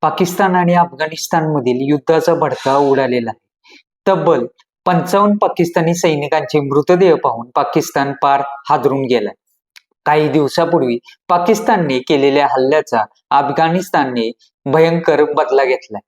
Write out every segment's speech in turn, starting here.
पाकिस्तान आणि अफगाणिस्तान मधील युद्धाचा भडका उडालेला आहे. तब्बल 55 पाकिस्तानी सैनिकांचे मृतदेह पाहून पाकिस्तान पार हादरून गेलाय. काही दिवसापूर्वी पाकिस्तानने केलेल्या हल्ल्याचा अफगाणिस्तानने भयंकर बदला घेतलाय.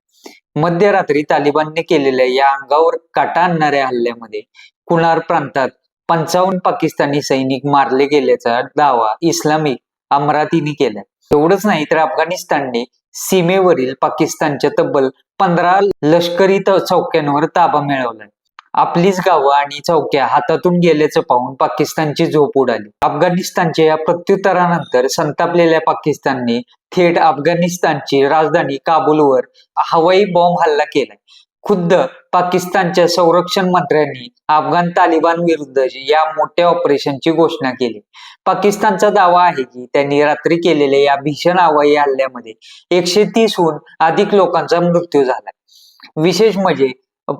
मध्यरात्री तालिबानने केलेल्या या अंगावर काटा आणणाऱ्या हल्ल्यामध्ये कुनार प्रांतात 55 पाकिस्तानी सैनिक मारले गेल्याचा दावा इस्लामिक अमरातीने केलाय. एवढंच नाही तर अफगाणिस्तानने सीमेवरील पाकिस्तानच्या तब्बल 15 लष्करी चौक्यांवर ताबा मिळवलाय. आपलीच गावं आणि चौक्या हातातून गेल्याचं पाहून पाकिस्तानची झोप उडाली. अफगाणिस्तानच्या या प्रत्युत्तरानंतर संतापलेल्या पाकिस्तानने थेट अफगाणिस्तानची राजधानी काबूलवर हवाई बॉम्ब हल्ला केलाय. खुद्द पाकिस्तानच्या संरक्षण मंत्र्यांनी अफगाण तालिबान विरुद्ध या मोठ्या ऑपरेशनची घोषणा केली. पाकिस्तानचा दावा आहे की त्यांनी रात्री केलेल्या या भीषण हवाई हल्ल्यामध्ये 130हून अधिक लोकांचा मृत्यू झाला. विशेष म्हणजे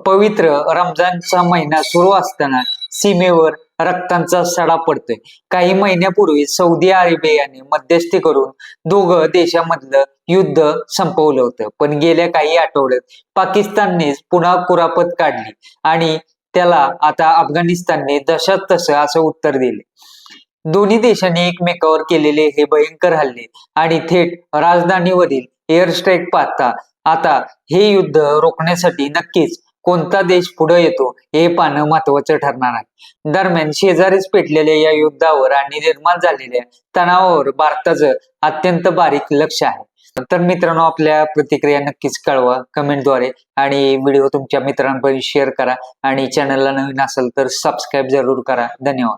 पवित्र रमजानचा महिना सुरू असताना सीमेवर रक्तांचा सडा पडतोय. काही महिन्यापूर्वी सौदी अरेबियाने मध्यस्थी करून दोघं देशामधलं युद्ध संपवलं होतं. पण गेल्या काही आठवड्यात पाकिस्ताननेच पुन्हा कुरापत काढली आणि त्याला आता अफगाणिस्तानने जशात तसं असं उत्तर दिले. दोन्ही देशांनी एकमेकावर केलेले हे भयंकर हल्ले आणि थेट राजधानीवरील एअर स्ट्राईक पाहता आता हे युद्ध रोखण्यासाठी नक्कीच कोणता देश पुढे येतो हे पाहणं महत्वाचं ठरणार आहे. दरम्यान शेजारीच पेटलेल्या या युद्धावर आणि निर्माण झालेल्या तणावावर भारताचं अत्यंत बारीक लक्ष आहे. तर मित्रांनो, आपल्या प्रतिक्रिया नक्कीच कळवा कमेंटद्वारे आणि व्हिडिओ तुमच्या मित्रांपर्यंत शेअर करा आणि चॅनलला नवीन असेल तर सबस्क्राईब जरूर करा. धन्यवाद.